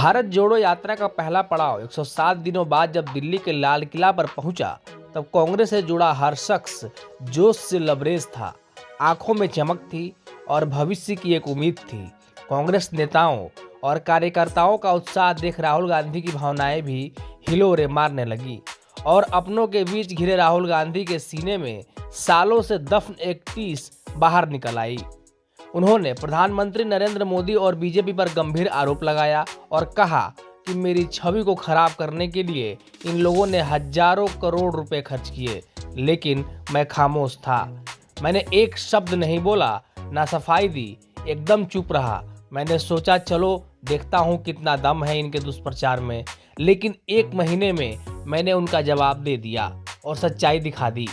भारत जोड़ो यात्रा का पहला पड़ाव 107 दिनों बाद जब दिल्ली के लाल किला पर पहुंचा, तब कांग्रेस से जुड़ा हर शख्स जोश से लबरेज था। आंखों में चमक थी और भविष्य की एक उम्मीद थी। कांग्रेस नेताओं और कार्यकर्ताओं का उत्साह देख राहुल गांधी की भावनाएं भी हिलोरे मारने लगी और अपनों के बीच घिरे राहुल गांधी के सीने में सालों से दफन एक टीस बाहर निकल आई। उन्होंने प्रधानमंत्री नरेंद्र मोदी और बीजेपी पर गंभीर आरोप लगाया और कहा कि मेरी छवि को खराब करने के लिए इन लोगों ने हजारों करोड़ रुपए खर्च किए, लेकिन मैं खामोश था। मैंने एक शब्द नहीं बोला, ना सफाई दी, एकदम चुप रहा। मैंने सोचा चलो देखता हूँ कितना दम है इनके दुष्प्रचार में, लेकिन एक महीने में मैंने उनका जवाब दे दिया और सच्चाई दिखा दी।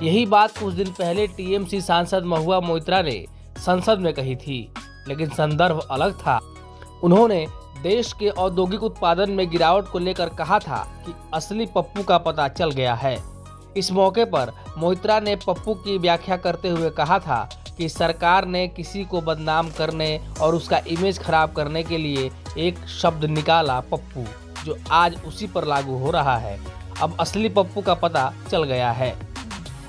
यही बात कुछ दिन पहले टीएमसी सांसद महुआ मोइत्रा ने संसद में कही थी, लेकिन संदर्भ अलग था। उन्होंने देश के औद्योगिक उत्पादन में गिरावट को लेकर कहा था कि असली पप्पू का पता चल गया है। इस मौके पर मोइत्रा ने पप्पू की व्याख्या करते हुए कहा था कि सरकार ने किसी को बदनाम करने और उसका इमेज खराब करने के लिए एक शब्द निकाला, पप्पू, जो आज उसी पर लागू हो रहा है। अब असली पप्पू का पता चल गया है।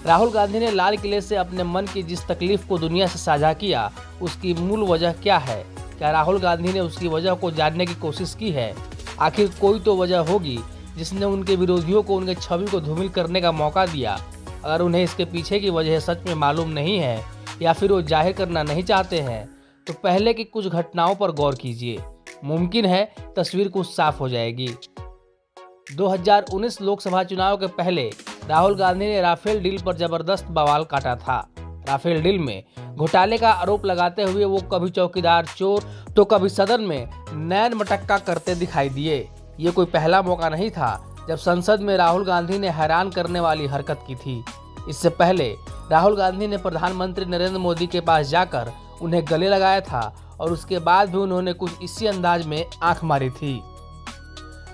राहुल गांधी ने लाल किले से अपने मन की जिस तकलीफ को दुनिया से साझा किया, उसकी मूल वजह क्या है? क्या राहुल गांधी ने उसकी वजह को जानने की कोशिश की है? आखिर कोई तो वजह होगी जिसने उनके विरोधियों को उनके छवि को धूमिल करने का मौका दिया। अगर उन्हें इसके पीछे की वजह सच में मालूम नहीं है या फिर वो जाहिर करना नहीं चाहते हैं, तो पहले की कुछ घटनाओं पर गौर कीजिए। मुमकिन है तस्वीर कुछ साफ हो जाएगी। 2019 लोकसभा चुनाव के पहले राहुल गांधी ने राफेल डील पर जबरदस्त बवाल काटा था। राफेल डील में घोटाले का आरोप लगाते हुए वो कभी चौकीदार चोर तो कभी सदन में नैन मटक्का करते दिखाई दिए। ये कोई पहला मौका नहीं था जब संसद में राहुल गांधी ने हैरान करने वाली हरकत की थी। इससे पहले राहुल गांधी ने प्रधानमंत्री नरेंद्र मोदी के पास जाकर उन्हें गले लगाया था और उसके बाद भी उन्होंने कुछ इसी अंदाज में आंख मारी थी।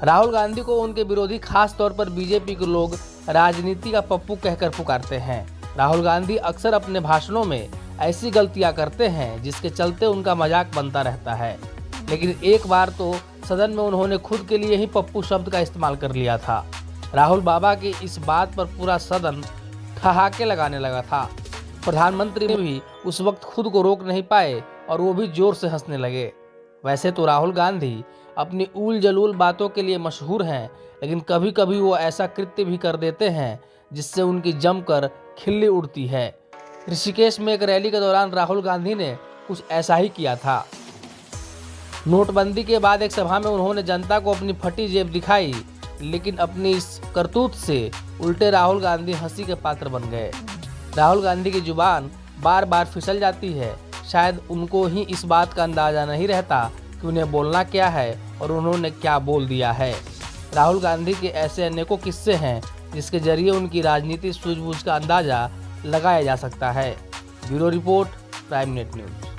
राहुल गांधी को उनके विरोधी, खास तौर पर बीजेपी के लोग राजनीति का पप्पू कहकर पुकारते हैं। राहुल गांधी अक्सर अपने भाषणों में ऐसी गलतियां करते हैं जिसके चलते उनका मजाक बनता रहता है, लेकिन एक बार तो सदन में उन्होंने खुद के लिए ही पप्पू शब्द का इस्तेमाल कर लिया था। राहुल बाबा की इस बात पर पूरा सदन ठहाके लगाने लगा था। प्रधानमंत्री भी उस वक्त खुद को रोक नहीं पाए और वो भी जोर से हंसने लगे। वैसे तो राहुल गांधी अपनी ऊल जलूल बातों के लिए मशहूर हैं, लेकिन कभी कभी वो ऐसा कृत्य भी कर देते हैं जिससे उनकी जमकर खिल्ली उड़ती है। ऋषिकेश में एक रैली के दौरान राहुल गांधी ने कुछ ऐसा ही किया था। नोटबंदी के बाद एक सभा में उन्होंने जनता को अपनी फटी जेब दिखाई, लेकिन अपनी इस करतूत से उल्टे राहुल गांधी हंसी के पात्र बन गए। राहुल गांधी की जुबान बार बार फिसल जाती है। शायद उनको ही इस बात का अंदाजा नहीं रहता कि उन्हें बोलना क्या है और उन्होंने क्या बोल दिया है। राहुल गांधी के ऐसे अनेकों किस्से हैं जिसके जरिए उनकी राजनीतिक सूझबूझ का अंदाजा लगाया जा सकता है। Bureau report, prime net news.